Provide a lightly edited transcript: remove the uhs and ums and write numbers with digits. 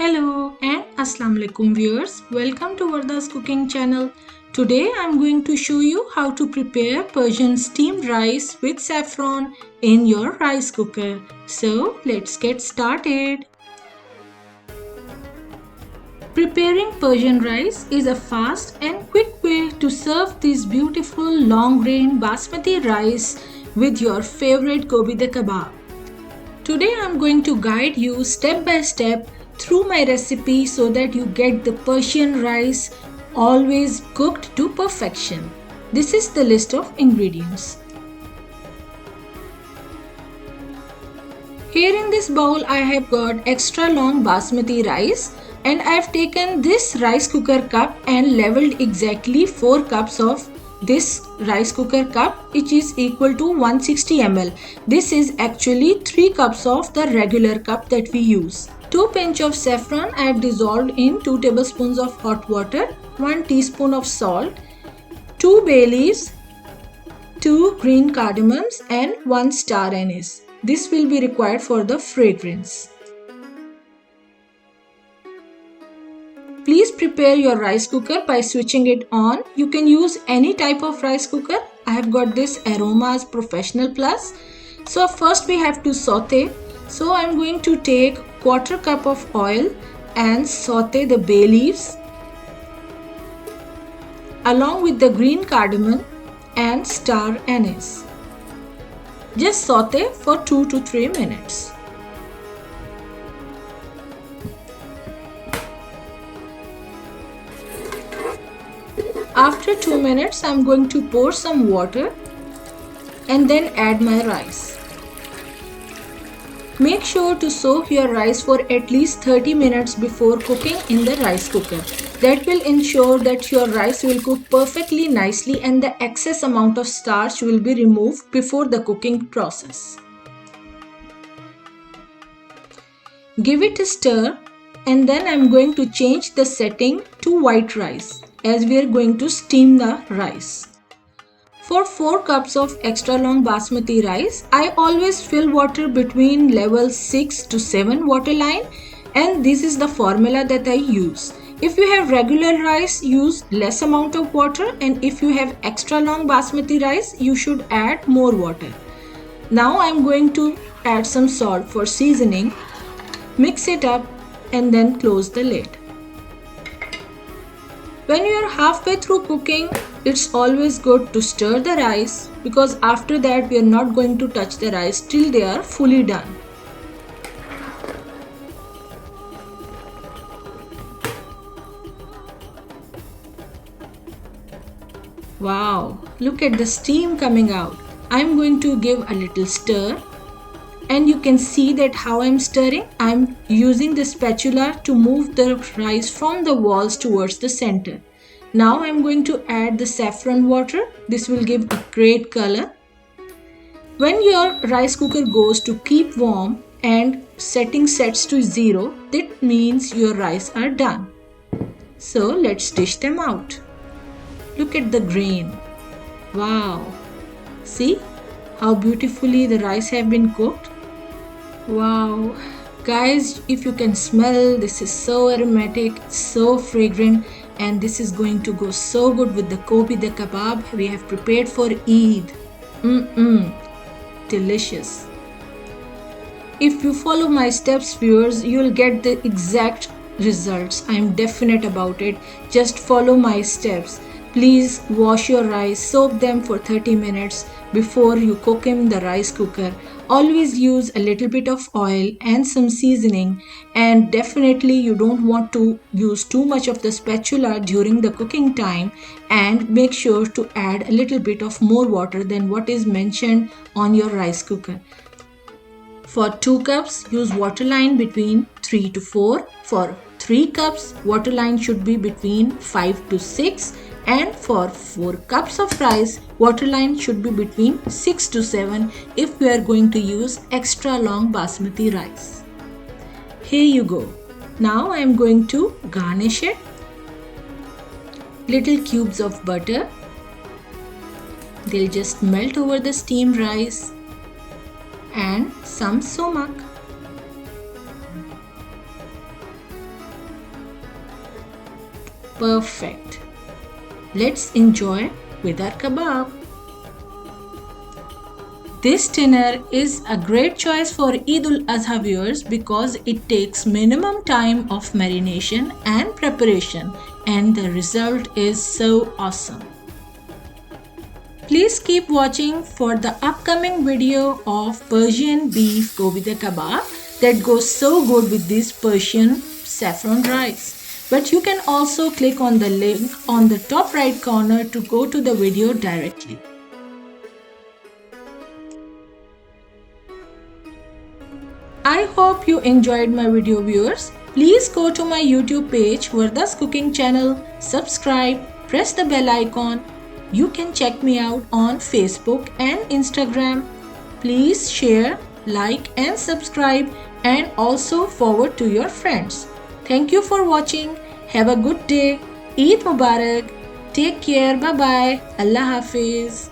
Hello and Assalamu alaikum viewers. Welcome to Varda's cooking channel. Today I am going to show you how to prepare Persian steamed rice with saffron in your rice cooker. So let's get started. Preparing Persian rice is a fast and quick way to serve this beautiful long grain basmati rice with your favorite gobi de kebab. Today I am going to guide you step by step through my recipe so that you get the Persian rice always cooked to perfection. This is the list of ingredients. Here in this bowl I have got extra long basmati rice and I have taken this rice cooker cup and leveled exactly 4 cups of this rice cooker cup, which is equal to 160 ml. This is actually 3 cups of the regular cup that we use. 2 pinch of saffron I have dissolved in 2 tablespoons of hot water, 1 teaspoon of salt, 2 bay leaves, 2 green cardamoms and 1 star anise. This will be required for the fragrance. Please prepare your rice cooker by switching it on. You can use any type of rice cooker. I have got this Aroma's Professional Plus. So first we have to saute. So I am going to take quarter cup of oil and saute the bay leaves along with the green cardamom and star anise. Just saute for 2 to 3 minutes. After 2 minutes, I am going to pour some water and then add my rice. Make sure to soak your rice for at least 30 minutes before cooking in the rice cooker. That will ensure that your rice will cook perfectly nicely and the excess amount of starch will be removed before the cooking process. Give it a stir and then I am going to change the setting to white rice as we are going to steam the rice. For 4 cups of extra long basmati rice, I always fill water between level 6 to 7 water line, and this is the formula that I use. If you have regular rice, use less amount of water, and if you have extra long basmati rice, you should add more water. Now I am going to add some salt for seasoning, mix it up and then close the lid. When you are halfway through cooking, it's always good to stir the rice because after that we are not going to touch the rice till they are fully done. Wow, look at the steam coming out. I am going to give a little stir. And you can see that how I am stirring. I am using the spatula to move the rice from the walls towards the center. Now I am going to add the saffron water. This will give a great color. When your rice cooker goes to keep warm and setting sets to 0, that means your rice are done. So let's dish them out. Look at the grain. Wow. See how beautifully the rice have been cooked. Wow, guys, if you can smell, this is so aromatic, so fragrant, and this is going to go so good with the gobi de kebab we have prepared for Eid. Delicious. If you follow my steps, viewers, you will get the exact results. I am definite about it. Just follow my steps. Please wash your rice, soak them for 30 minutes before you cook in the rice cooker. Always use a little bit of oil and some seasoning, and definitely you don't want to use too much of the spatula during the cooking time, and make sure to add a little bit of more water than what is mentioned on your rice cooker. For 2 cups, use water line between 3 to 4. For 3 cups, water line should be between 5 to 6. And for 4 cups of rice, water line should be between 6 to 7 if we are going to use extra long basmati rice. Here you go. Now I am going to garnish it. Little cubes of butter. They'll just melt over the steamed rice. And some sumac. Perfect. Let's enjoy with our kebab. This dinner is a great choice for Eid al-Adha viewers because it takes minimum time of marination and preparation, and the result is so awesome. Please keep watching for the upcoming video of Persian beef gobi the kebab that goes so good with this Persian saffron rice. But you can also click on the link on the top right corner to go to the video directly. I hope you enjoyed my video, viewers. Please go to my YouTube page, Varda's Cooking Channel, subscribe, press the bell icon. You can check me out on Facebook and Instagram. Please share, like and subscribe, and also forward to your friends. Thank you for watching. Have a good day. Eid Mubarak. Take care. Bye bye. Allah Hafiz.